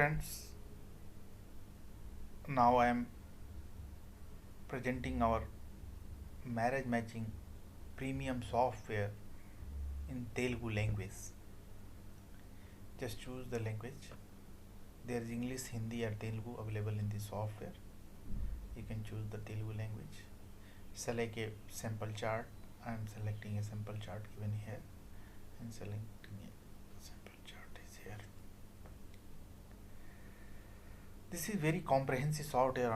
Friends, now I am presenting our marriage matching premium software in Telugu language. Just choose the language. There is English, Hindi, or Telugu available in the software. You can choose the Telugu language. Select a sample chart. I am selecting a sample chart given here and selecting a sample chart is here. This is very comprehensive software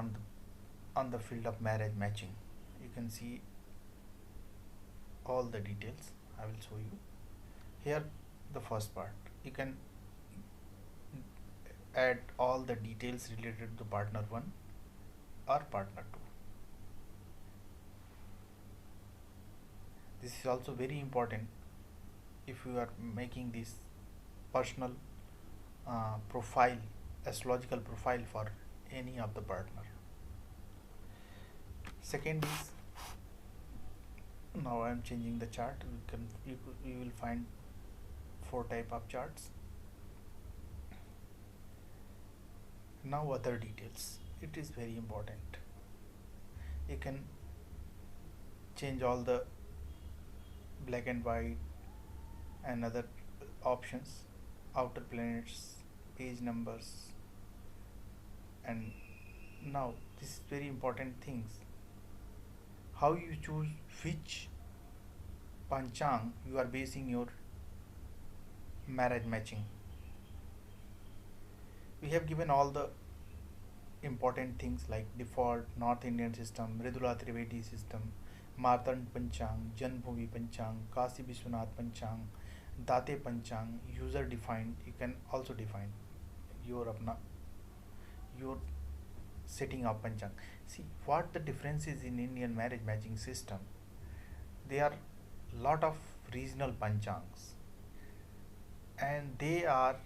on the field of marriage matching. You can see all the details. I will show you here. The first part, you can add all the details related to partner 1 or partner 2. This is also very important if you are making this personal profile, astrological profile for any of the partner. Second is, now I am changing the chart. You will find 4 type of charts. Now other details, it is very important. You can change all the black and white and other options, outer planets, page numbers, and now this is very important things. How you choose which panchang you are basing your marriage matching. We have given all the important things like default North Indian system, Mridula Trivedi system, Martand Panchang, Janbhumi Panchang, Kasi Vishwanath Panchang, Date Panchang, user defined. You can also define your setting of Panchang. See what the difference is in Indian marriage matching system. There are lot of regional Panchangs and they are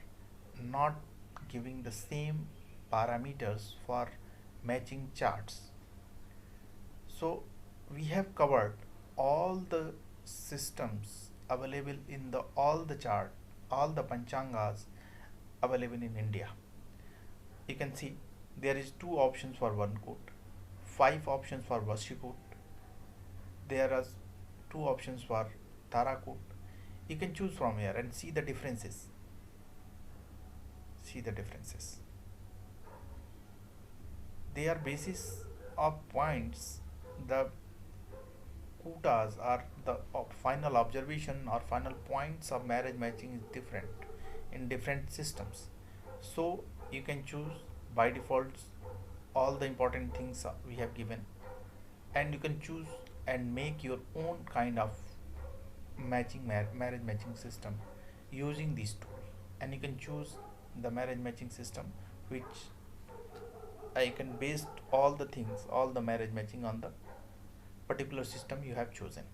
not giving the same parameters for matching charts. So we have covered all the systems available in all the chart, all the panchangas available in India. You can see there is 2 options for one code, 5 options for Vashikut. There are 2 options for Tarakut. You can choose from here and see the differences. See the differences. They are basis of points. The quotas or the final observation or final points of marriage matching is different in different systems. So you can choose by default all the important things we have given, and you can choose and make your own kind of marriage matching system using these tools. And you can choose the marriage matching system which I can base all the things, all the marriage matching on the particular system you have chosen.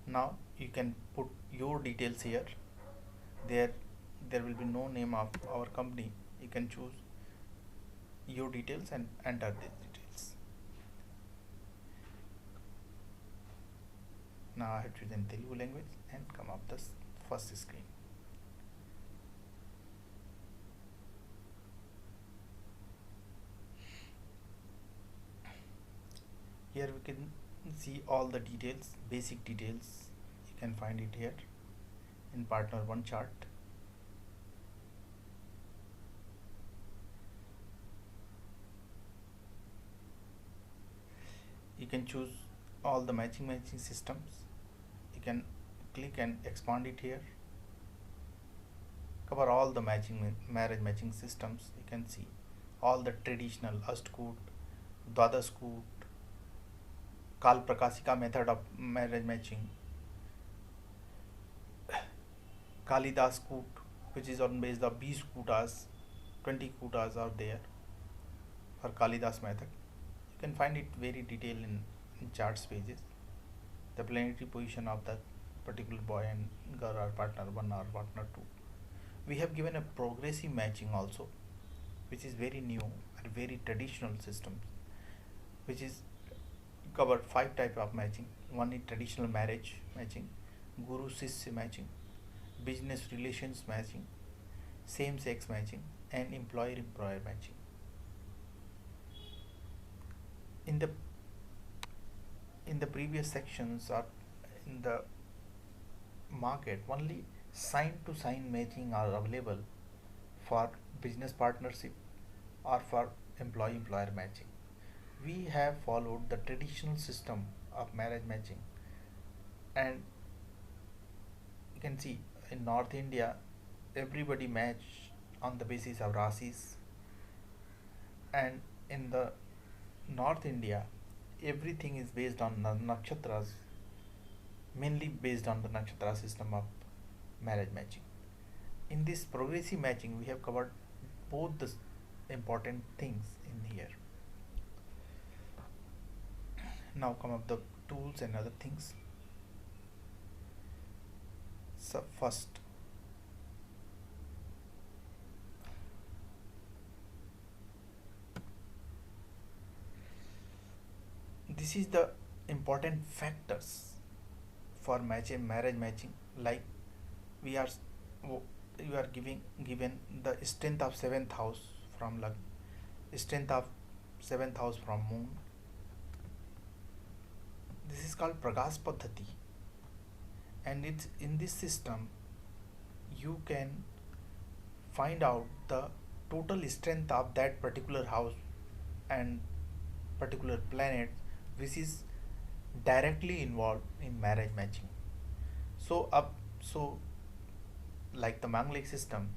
Now you can put your details here. There will be no name of our company. You can choose your details and enter these details. Now I have chosen Telugu language and come up the first screen. Here we can see all the details, basic details. You can find it here in partner 1 chart. You can choose all the matching systems. You can click and expand it here. Cover all the marriage matching systems. You can see all the traditional Astkut, Dwadaskut, Kal Prakashika method of marriage matching, Kalidas Kut, which is on base of 20 quotas, 20 quotas are there for Kalidas method. You can find it very detailed in charts pages. The planetary position of that particular boy and girl or partner 1 or partner 2. We have given a progressive matching also, which is very new and very traditional system, which is covered 5 type of matching. One is traditional marriage matching, Guru Sishya matching, business relations matching, same sex matching, and employer employer matching. In the previous sections, or in the market, only sign to sign matching are available for business partnership or for employee employer matching. We have followed the traditional system of marriage matching, and you can see in North India everybody match on the basis of rasis, and in the North India everything is based on nakshatras, mainly based on the nakshatra system of marriage matching. In this progressive matching, we have covered both the important things in here. Now come up the tools and other things. So first, this is the important factors for marriage matching. Like we are you are given the strength of seventh house from Lagna, strength of seventh house from moon. This is called Pragas Paddhati, and it's in this system you can find out the total strength of that particular house and particular planet which is directly involved in marriage matching. So like the Manglik system,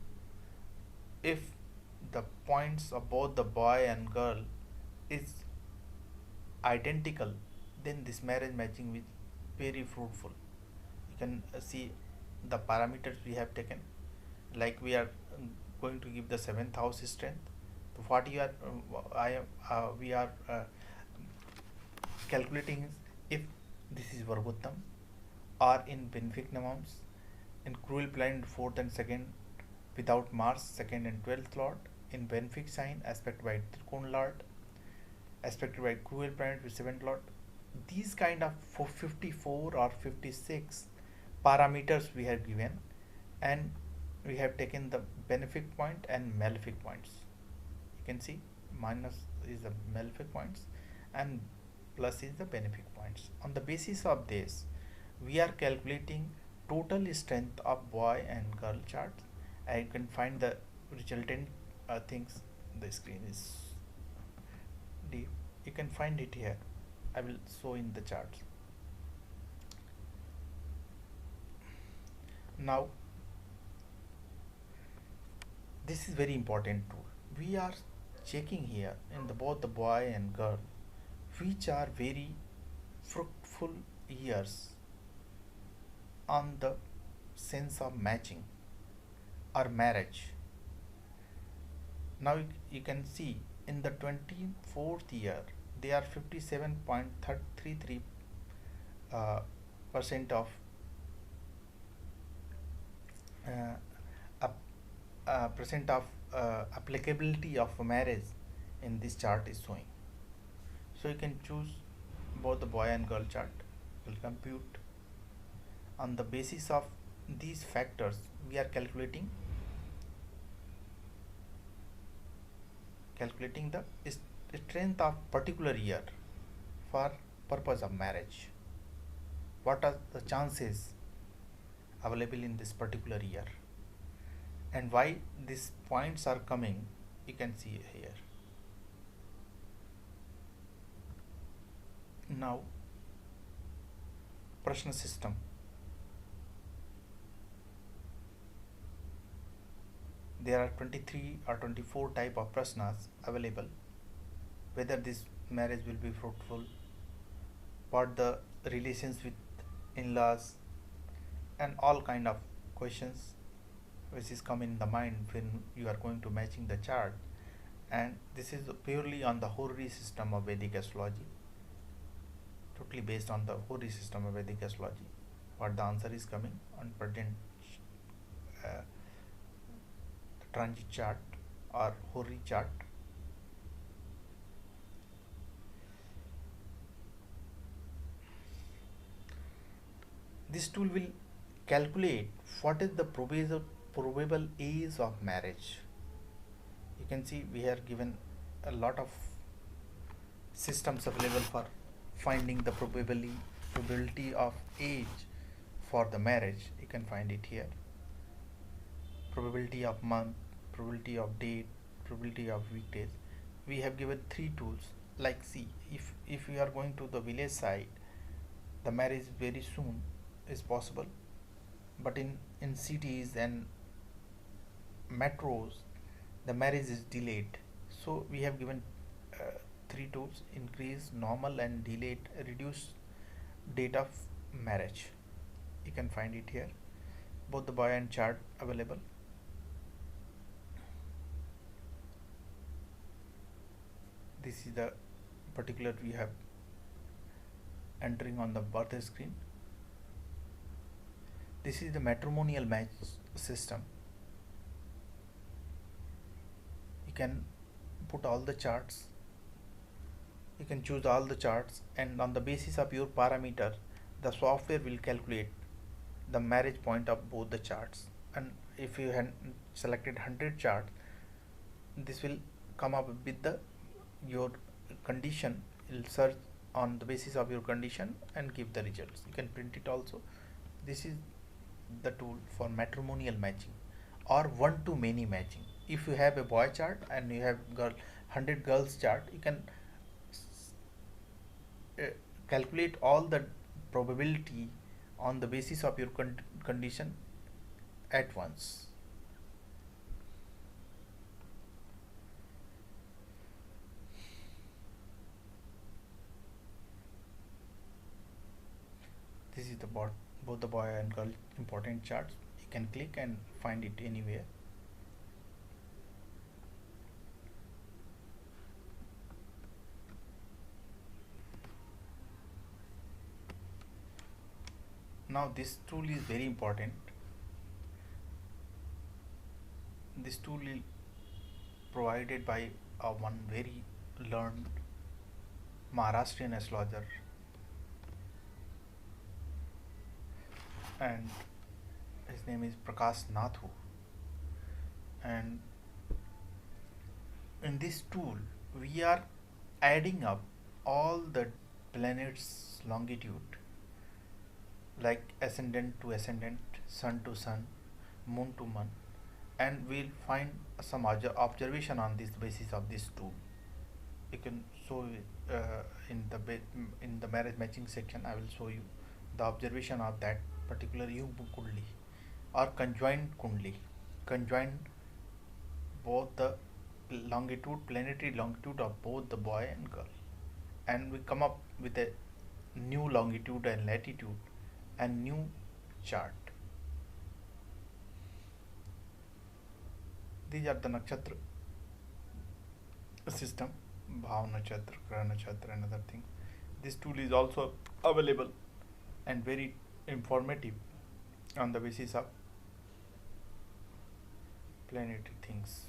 if the points of both the boy and girl is identical, then this marriage matching is very fruitful. You can see the parameters we have taken. Like we are going to give the seventh house strength. So what you are we are calculating is if this is Vargottam, or in benefic namams, in cruel planet fourth and second without Mars second and 12th lord, in benefic sign aspect by Trikon lord, aspected by cruel planet with 7th lord. These kind of 54 or 56 parameters we have given, and we have taken the benefic point and malefic points. You can see minus is the malefic points and plus is the benefic points. On the basis of this, we are calculating total strength of boy and girl charts, and you can find the resultant things. The screen is deep. You can find it here. I will show in the charts. Now this is very important tool. We are checking here in the both the boy and girl which are very fruitful years on the sense of matching or marriage. Now you can see in the 24th year they are 57.33 percent of applicability of marriage in this chart is showing. So you can choose both the boy and girl chart. Will compute on the basis of these factors. We are calculating the strength of particular year for purpose of marriage. What are the chances available in this particular year, and why these points are coming, you can see here. Now Prashna system. There are 23 or 24 type of prashnas available. Whether this marriage will be fruitful, what the relations with in-laws, and all kind of questions which is come in the mind when you are going to matching the chart. And this is purely on the Horary system of Vedic astrology, totally based on the Horary system of Vedic astrology. What the answer is coming on present transit chart or Horary chart. This tool will calculate what is the probable age of marriage. You can see we are given a lot of systems available for finding the probability of age for the marriage. You can find it here: probability of month, probability of date, probability of weekdays. We have given three tools. Like, see, if we are going to the village side, the marriage very soon is possible, but in cities and metros the marriage is delayed. So we have given three tools: increase, normal, and delayed reduced date of marriage. You can find it here, both the boy and chart available. This is the particular we have entering on the birth screen. This is the matrimonial match system. You can put all the charts, you can choose all the charts, and on the basis of your parameter the software will calculate the marriage point of both the charts. And if you had selected 100 charts, this will come up with the your condition. It will search on the basis of your condition and give the results. You can print it also. This is the tool for matrimonial matching or one to many matching. If you have a boy chart and you have 100 girls chart, you can calculate all the probability on the basis of your condition at once. This is the both the boy and girl important charts. You can click and find it anywhere. Now this tool is very important. This tool is provided by one very learned Maharashtrian astrologer, and his name is Prakash Nathu. And in this tool we are adding up all the planets longitude, like ascendant to ascendant, sun to sun, moon to moon, and we'll find some observation on this basis of this tool. You can show in the marriage matching section. I will show you the observation of that particular Yug Kundli or conjoined Kundli, conjoined both the longitude, planetary longitude of both the boy and girl, and we come up with a new longitude and latitude and new chart. These are the nakshatra system, bhav nakshatra, graha nakshatra, and other things. This tool is also available and very informative on the basis of planetary things.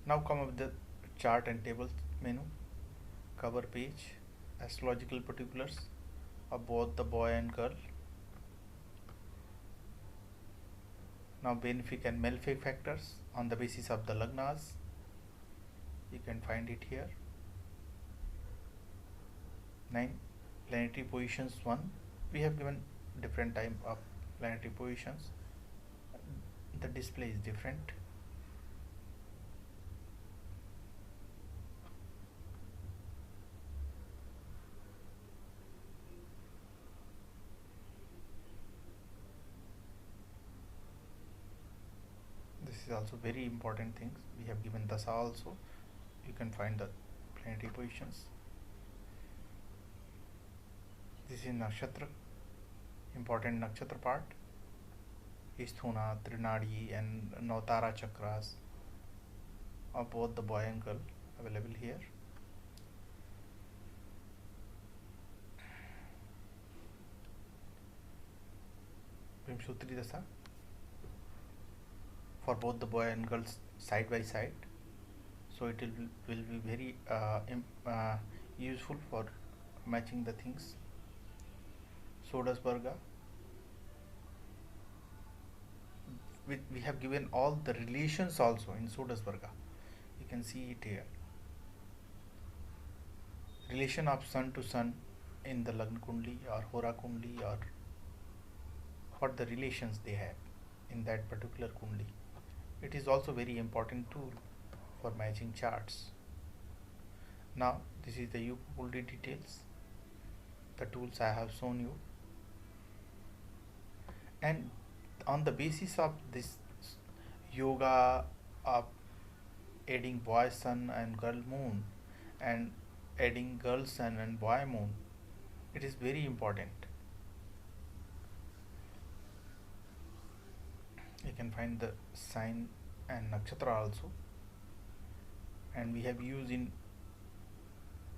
Now come up with the chart and tables menu, cover page, astrological particulars of both the boy and girl. Now benefic and malefic factors on the basis of the lagnas. You can find it here. 9 planetary positions 1. We have given different type of planetary positions. The display is different. This is also very important things. We have given dasa also. You can find the planetary positions. This is nakshatra, important nakshatra part. Isthuna, Trinadi, and Nautara chakras of both the boy and girl available here. Vimshotri dasa for both the boy and girls side by side. So it will be very useful for matching the things. Sodasberga we have given all the relations also in Sodasvarga. You can see it here. Relation of sun to sun in the Lagna Kundli or Hora Kundli, or what the relations they have in that particular Kundli. It is also very important tool for matching charts. Now this is the Kundli details, the tools I have shown you, and on the basis of this yoga of adding boy sun and girl moon, and adding girl sun and boy moon, it is very important. You can find the sign and nakshatra also, and we have used in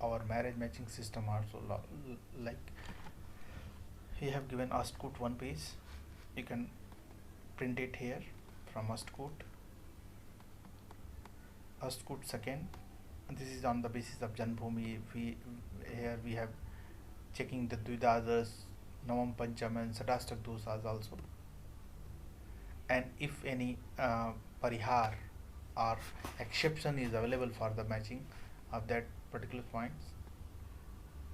our marriage matching system also, like we have given Astkut one page. You can print it here from Astkut second. This is on the basis of Janbhumi. Here we have checking the Dvidadas, Navam Pancham and Sadastak dosas also, and if any parihar or exception is available for the matching of that particular points.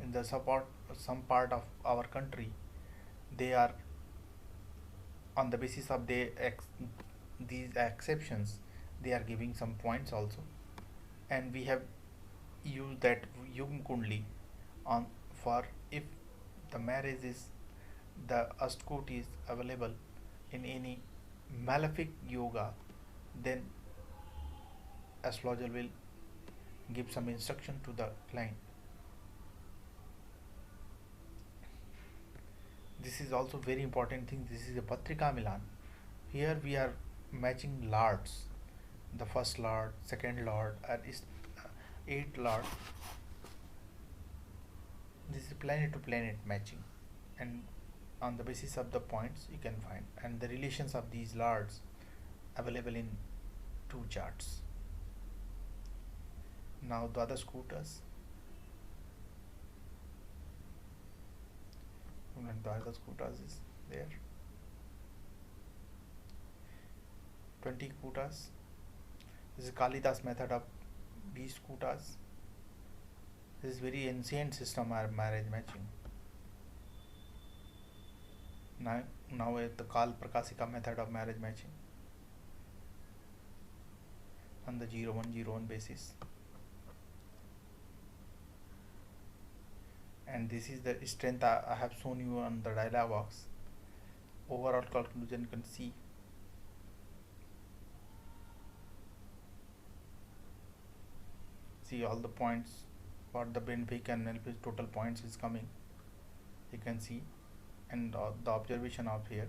In the support some part of our country, they are on the basis of these exceptions, they are giving some points also, and we have used that Yugam Kundli on for if the marriage is, the Astkut is available in any malefic yoga, then astrologer will give some instruction to the client. This is also very important thing. This is a Patrika Milan. Here we are matching lords, the first lord, second lord, and eighth lord. This is planet to planet matching, and on the basis of the points you can find, and the relations of these lords available in two charts. Now the other scooters, and the other scooters is there, 20 kutas. This is Kalidas method of these kutas. This is very ancient system of marriage matching. Now the Kal Prakasika method of marriage matching on the 0101 basis. And this is the strength I have shown you on the dialogue box. Overall conclusion you can see. See all the points, what the benefic and LP total points is coming. You can see, and the observation of here.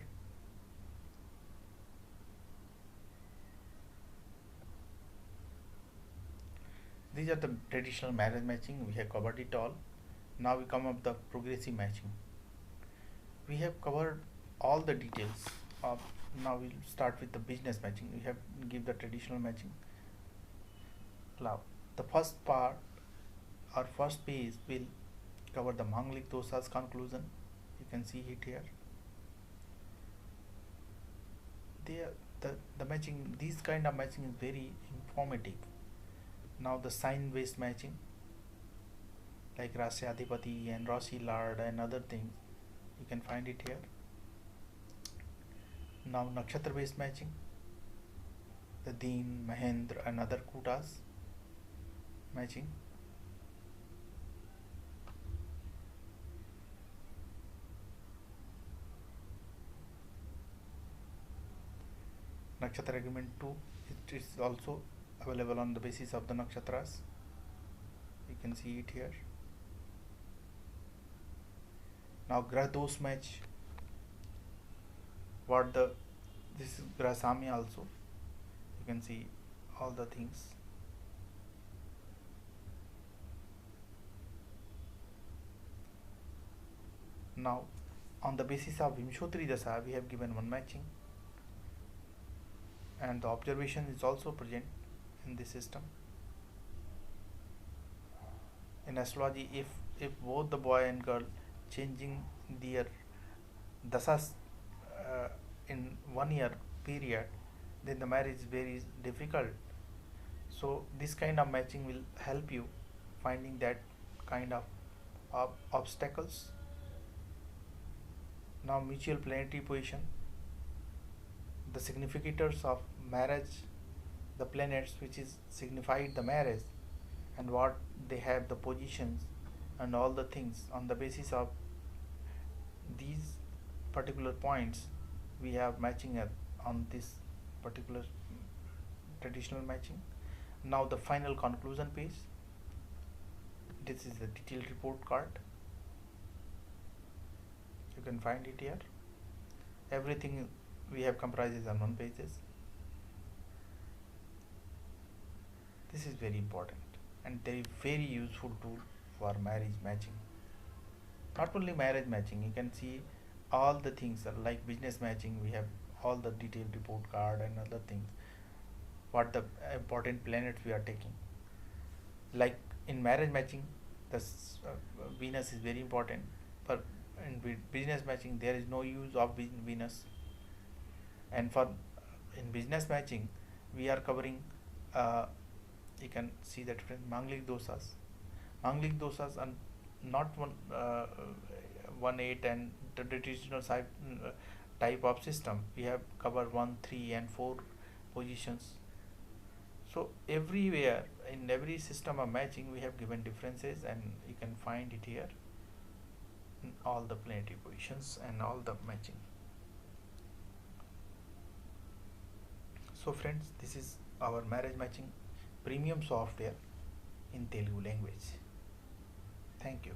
These are the traditional marriage matching. We have covered it all. Now we come up the progressive matching. We have covered all the details of. Now we'll start with the business matching. We have give the traditional matching. Now the first part or first page will cover the Manglik dosas conclusion. You can see it here. The matching, this kind of matching is very informative. Now the sign based matching, like Rasi Adhipati and Rasi Lord and other things, you can find it here. Now nakshatra based matching, the Deen, Mahendra and other kutas matching. Nakshatra agreement 2, it is also available on the basis of the nakshatras. You can see it here. Now Grah Dosh match, this is Grah Samya also. You can see all the things. Now on the basis of Vimshotri Dasa, we have given one matching, and the observation is also present in this system. In astrology, if both the boy and girl changing their dasas in 1 year period, then the marriage is very difficult. So this kind of matching will help you finding that kind of obstacles. Now, mutual planetary position, the significators of marriage, the planets which is signified the marriage, and what they have the positions, and all the things on the basis of these particular points we have matching on this particular traditional matching. Now the final conclusion page, this is the detailed report card, you can find it here. Everything we have comprises on one pages. This is very important and very useful tool for marriage matching. Not only marriage matching, you can see all the things like business matching, we have all the detailed report card and other things, what the important planets we are taking. Like in marriage matching, the Venus is very important, but in business matching there is no use of Venus. And for in business matching we are covering, you can see the different Manglik dosas. Manglik dosas are not 1, 8 and the traditional type of system. We have covered 1, 3 and 4 positions. So everywhere in every system of matching we have given differences, and you can find it here in all the planetary positions and all the matching. So friends, this is our marriage matching premium software in Telugu language. Thank you.